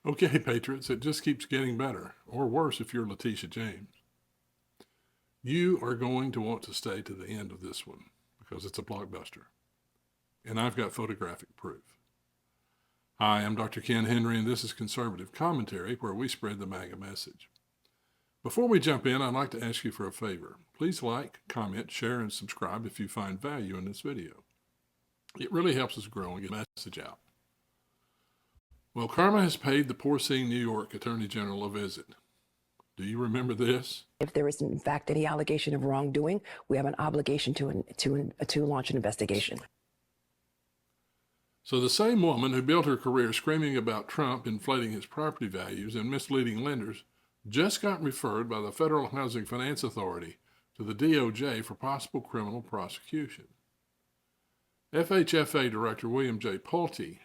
Okay, Patriots, it just keeps getting better, or worse if you're Letitia James. You are going to want to stay to the end of this one because it's a blockbuster. And I've got photographic proof. Hi, I'm Dr. Ken Henry, and this is Conservative Commentary, where we spread the MAGA message. Before we jump in, I'd like to ask you for a favor. Please like, comment, share, and subscribe if you find value in this video. It really helps us grow and get the message out. Well, karma has paid the porcine New York Attorney General a visit. Do you remember this? If there is, in fact, any allegation of wrongdoing, we have an obligation to launch an investigation. So the same woman who built her career screaming about Trump inflating his property values and misleading lenders just got referred by the Federal Housing Finance Authority to the DOJ for possible criminal prosecution. FHFA Director William J. Pulte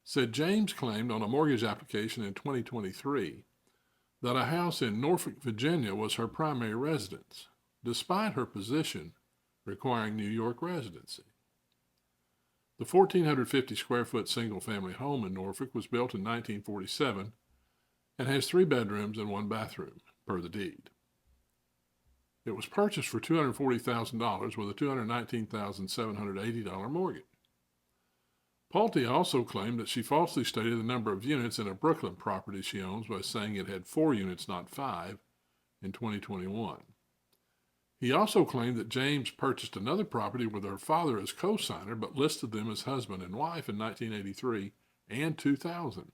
said James claimed on a mortgage application in 2023 that a house in Norfolk, Virginia was her primary residence, despite her position requiring New York residency. The 1,450 square foot single family home in Norfolk was built in 1947 and has 3 bedrooms and 1 bathroom, per the deed. It was purchased for $240,000 with a $219,780 mortgage. Pulte also claimed that she falsely stated the number of units in a Brooklyn property she owns by saying it had 4 units, not 5, in 2021. He also claimed that James purchased another property with her father as co-signer, but listed them as husband and wife in 1983 and 2000.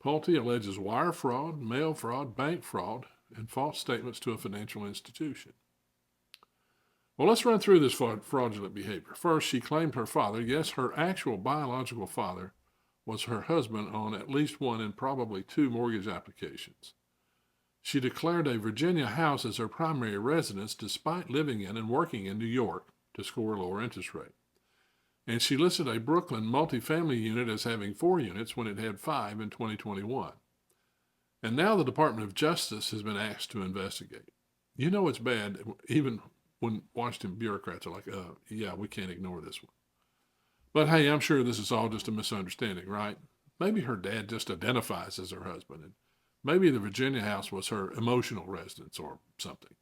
Pulte alleges wire fraud, mail fraud, bank fraud, and false statements to a financial institution. Well, let's run through this fraudulent behavior. First, she claimed her father, yes, her actual biological father, was her husband on at least 1 and probably 2 mortgage applications. She declared a Virginia house as her primary residence despite living in and working in New York to score a lower interest rate. And she listed a Brooklyn multifamily unit as having 4 units when it had 5 in 2021. And now the Department of Justice has been asked to investigate. You know it's bad, even when Washington bureaucrats are like, yeah, we can't ignore this one. But hey, I'm sure this is all just a misunderstanding, right? Maybe her dad just identifies as her husband, and maybe the Virginia house was her emotional residence or something.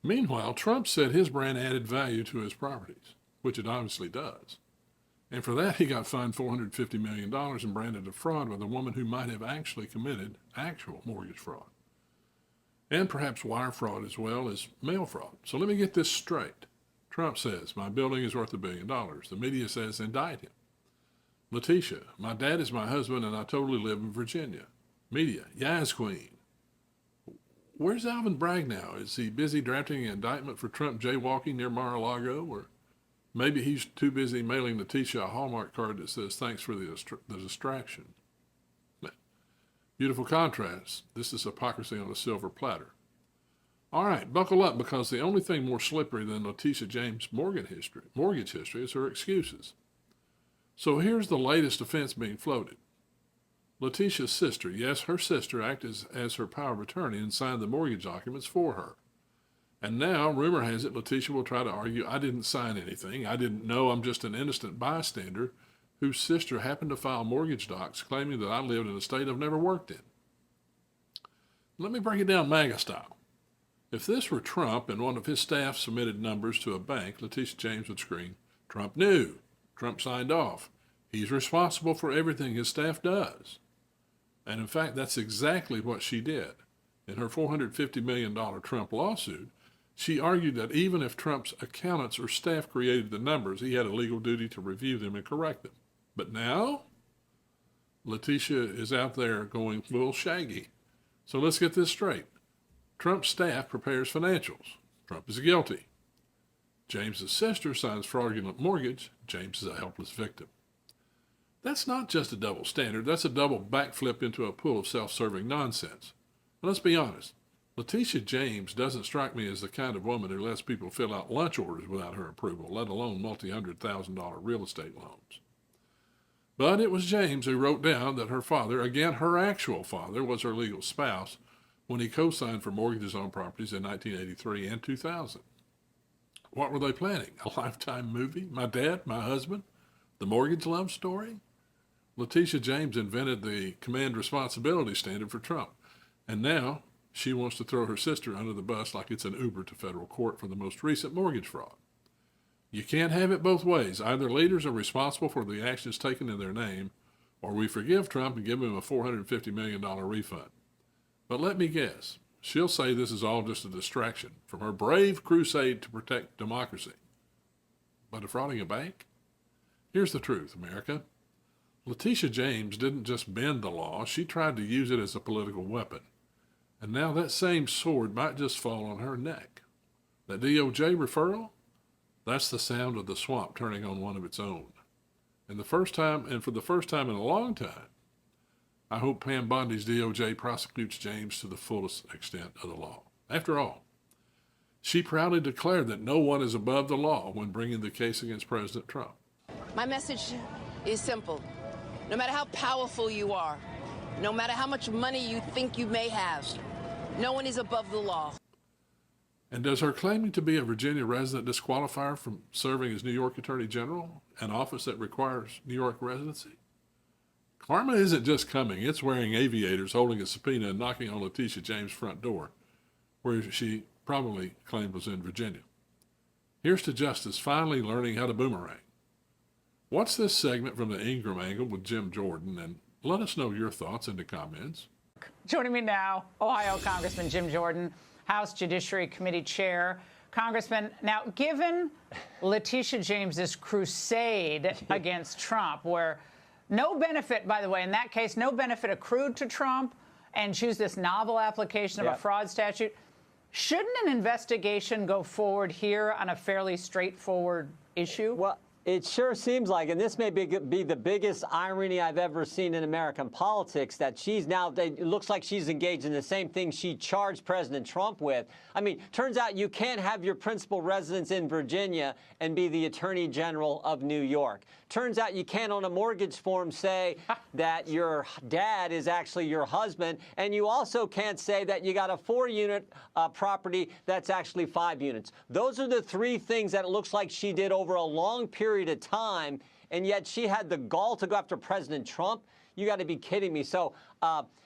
Meanwhile, Trump said his brand added value to his properties, which it obviously does. And for that, he got fined $450 million and branded a fraud with a woman who might have actually committed actual mortgage fraud. And perhaps wire fraud as well as mail fraud. So let me get this straight. Trump says, my building is worth $1 billion. The media says, indict him. Letitia, my dad is my husband and I totally live in Virginia. Media, Yaz Queen. Where's Alvin Bragg now? Is he busy drafting an indictment for Trump jaywalking near Mar-a-Lago? Or maybe he's too busy mailing Letitia a Hallmark card that says, thanks for the distraction. Beautiful contrast. This is hypocrisy on a silver platter. All right, buckle up, because the only thing more slippery than Letitia James' mortgage history is her excuses. So here's the latest offense being floated. Letitia's sister, yes, her sister, acted as her power of attorney and signed the mortgage documents for her. And now, rumor has it, Letitia will try to argue, I didn't sign anything. I didn't know. I'm just an innocent bystander whose sister happened to file mortgage docs claiming that I lived in a state I've never worked in. Let me break it down MAGA style. If this were Trump and one of his staff submitted numbers to a bank, Letitia James would scream, Trump knew. Trump signed off. He's responsible for everything his staff does. And in fact, that's exactly what she did. In her $450 million Trump lawsuit, she argued that even if Trump's accountants or staff created the numbers, he had a legal duty to review them and correct them. But now, Letitia is out there going full Shaggy. So let's get this straight. Trump's staff prepares financials. Trump is guilty. James's sister signs fraudulent mortgage. James is a helpless victim. That's not just a double standard. That's a double backflip into a pool of self-serving nonsense. And let's be honest. Letitia James doesn't strike me as the kind of woman who lets people fill out lunch orders without her approval, let alone multi-$100,000 real estate loans. But it was James who wrote down that her father, again her actual father, was her legal spouse when he co-signed for mortgages on properties in 1983 and 2000. What were they planning? A Lifetime movie? My dad, my husband? The mortgage love story? Letitia James invented the command responsibility standard for Trump, and now she wants to throw her sister under the bus like it's an Uber to federal court for the most recent mortgage fraud. You can't have it both ways. Either leaders are responsible for the actions taken in their name, or we forgive Trump and give him a $450 million refund. But let me guess, she'll say this is all just a distraction from her brave crusade to protect democracy. But defrauding a bank? Here's the truth, America. Letitia James didn't just bend the law, she tried to use it as a political weapon. And now that same sword might just fall on her neck. That DOJ referral? That's the sound of the swamp turning on one of its own. And for the first time in a long time, I hope Pam Bondi's DOJ prosecutes James to the fullest extent of the law. After all, she proudly declared that no one is above the law when bringing the case against President Trump. My message is simple. No matter how powerful you are, no matter how much money you think you may have, no one is above the law. And does her claiming to be a Virginia resident disqualify her from serving as New York Attorney General, an office that requires New York residency? Karma isn't just coming, it's wearing aviators, holding a subpoena, and knocking on Letitia James' front door, where she probably claimed was in Virginia. Here's to justice finally learning how to boomerang. Watch this segment from the Ingram angle with Jim Jordan, and let us know your thoughts in the comments. Joining me now, Ohio Congressman Jim Jordan, House Judiciary Committee Chair. Congressman, now, given Letitia James's crusade against Trump, where no benefit, by the way, in that case, no benefit accrued to Trump, and choose this novel application of a fraud statute, shouldn't an investigation go forward here on a fairly straightforward issue? Well, it sure seems like, and this may be the biggest irony I've ever seen in American politics, that it looks like she's engaged in the same thing she charged President Trump with. I mean, turns out you can't have your principal residence in Virginia and be the Attorney General of New York. Turns out you can't on a mortgage form say that your dad is actually your husband, and you also can't say that you got a 4-unit property that's actually 5 units. Those are the 3 things that it looks like she did over a long period of time, and yet she had the gall to go after President Trump. You got to be kidding me. So,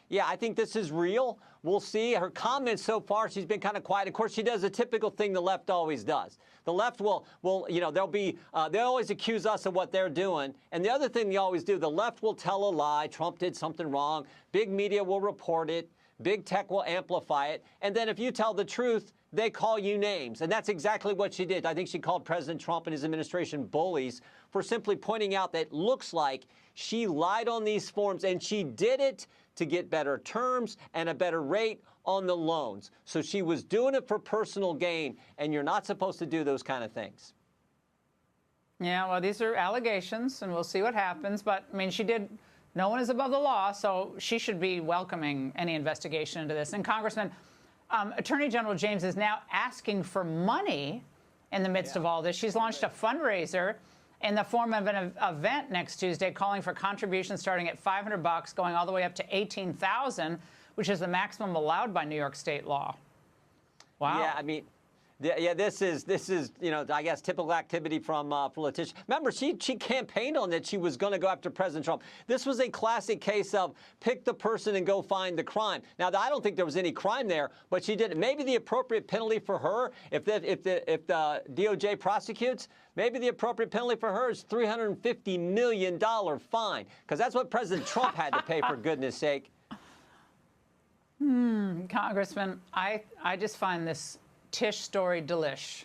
yeah, I think this is real. We'll see. Her comments so far, she's been kind of quiet. Of course, she does a typical thing the left always does. The left will they'll always accuse us of what they're doing. And the other thing they always do, the left will tell a lie. Trump did something wrong. Big media will report it. Big tech will amplify it. And then if you tell the truth, they call you names. And that's exactly what she did. I think she called President Trump and his administration bullies for simply pointing out that it looks like she lied on these forms, and she did it to get better terms and a better rate on the loans. So she was doing it for personal gain, and you're not supposed to do those kind of things. Yeah, well, these are allegations, and we'll see what happens. But, I mean, no one is above the law, so she should be welcoming any investigation into this. And, Congressman, Attorney General James is now asking for money in the midst of all this. She's launched a fundraiser in the form of an event next Tuesday calling for contributions starting at $500, going all the way up to $18,000, which is the maximum allowed by New York state law. Wow. Yeah, I mean, yeah, this is I guess typical activity from Letitia. Remember, she campaigned on that she was going to go after President Trump. This was a classic case of pick the person and go find the crime. Now, I don't think there was any crime there, but she did. Maybe the appropriate penalty for her, if the DOJ prosecutes, maybe the appropriate penalty for her is $350 million fine, because that's what President Trump had to pay, for goodness sake. Congressman, I just find this Tish story delish.